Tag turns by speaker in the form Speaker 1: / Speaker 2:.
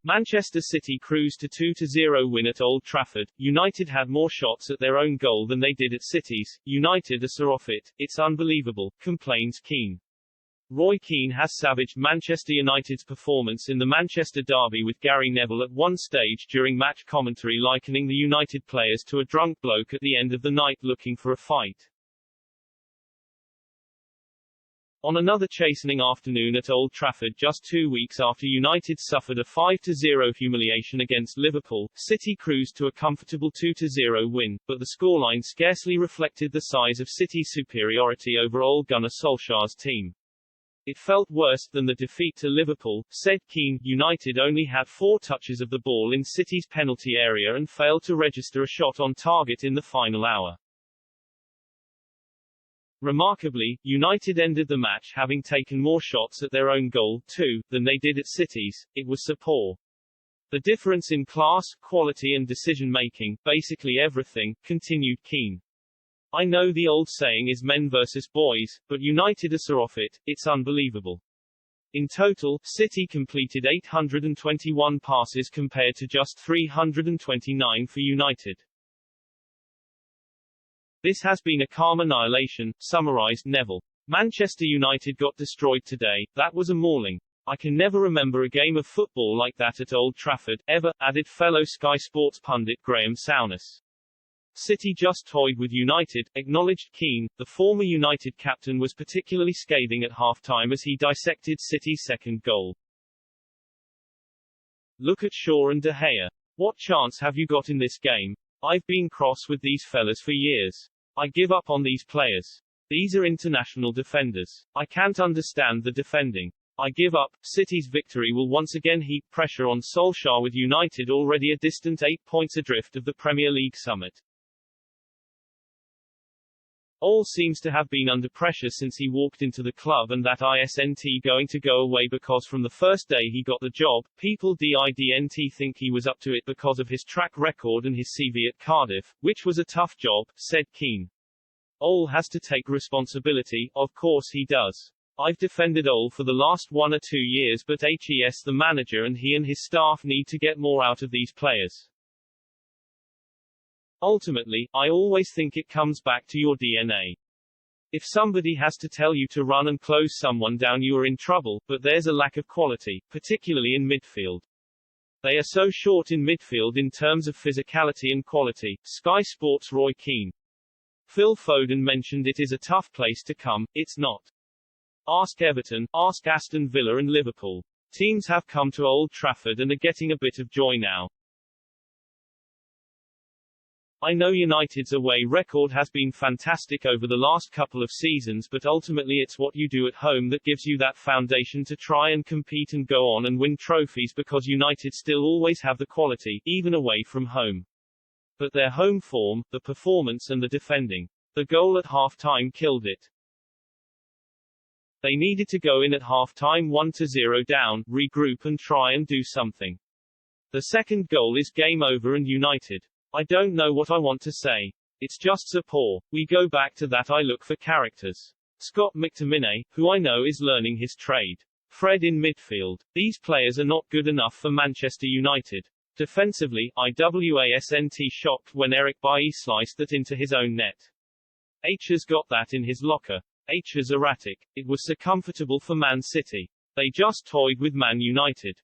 Speaker 1: Manchester City cruised to 2-0 win at Old Trafford. United had more shots at their own goal than they did at City's. United are off it. It's unbelievable, complains Keane. Roy Keane has savaged Manchester United's performance in the Manchester derby, with Gary Neville at one stage during match commentary likening the United players to a drunk bloke at the end of the night looking for a fight. On another chastening afternoon at Old Trafford just 2 weeks after United suffered a 5-0 humiliation against Liverpool, City cruised to a comfortable 2-0 win, but the scoreline scarcely reflected the size of City's superiority over Ole Gunnar Solskjaer's team. It felt worse than the defeat to Liverpool, said Keane. United only had 4 touches of the ball in City's penalty area and failed to register a shot on target in the final hour. Remarkably, United ended the match having taken more shots at their own goal, too, than they did at City's. It was so poor. The difference in class, quality and decision-making, basically everything, continued Keane. I know the old saying is men versus boys, but United are off it. It's unbelievable. In total, City completed 821 passes compared to just 329 for United. This has been a calm annihilation, summarized Neville. Manchester United got destroyed today. That was a mauling. I can never remember a game of football like that at Old Trafford, ever, added fellow Sky Sports pundit Graham Souness. City just toyed with United, acknowledged Keane. The former United captain was particularly scathing at halftime as he dissected City's second goal. Look at Shaw and De Gea. What chance have you got in this game? I've been cross with these fellas for years. I give up on these players. These are international defenders. I can't understand the defending. I give up. City's victory will once again heap pressure on Solskjaer, with United already a distant 8 points adrift of the Premier League summit. Ole seems to have been under pressure since he walked into the club, and that isn't going to go away, because from the first day he got the job, people didn't think he was up to it because of his track record and his CV at Cardiff, which was a tough job, said Keane. Ole has to take responsibility, of course he does. I've defended Ole for the last 1 or 2 years, but he's the manager and he and his staff need to get more out of these players. Ultimately, I always think it comes back to your DNA. If somebody has to tell you to run and close someone down, you are in trouble, but there's a lack of quality, particularly in midfield. They are so short in midfield in terms of physicality and quality. Sky Sports' Roy Keane. Phil Foden mentioned it is a tough place to come. It's not. Ask Everton, ask Aston Villa and Liverpool. Teams have come to Old Trafford and are getting a bit of joy now. I know United's away record has been fantastic over the last couple of seasons, but ultimately it's what you do at home that gives you that foundation to try and compete and go on and win trophies, because United still always have the quality, even away from home. But their home form, the performance and the defending. The goal at half-time killed it. They needed to go in at half-time 1-0 down, regroup and try and do something. The second goal is game over and United. I don't know what I want to say. It's just so poor. We go back to that I look for characters. Scott McTominay, who I know is learning his trade. Fred in midfield. These players are not good enough for Manchester United. Defensively, I wasn't shocked when Eric Bailly sliced that into his own net. H's got that in his locker. H's erratic. It was so comfortable for Man City. They just toyed with Man United.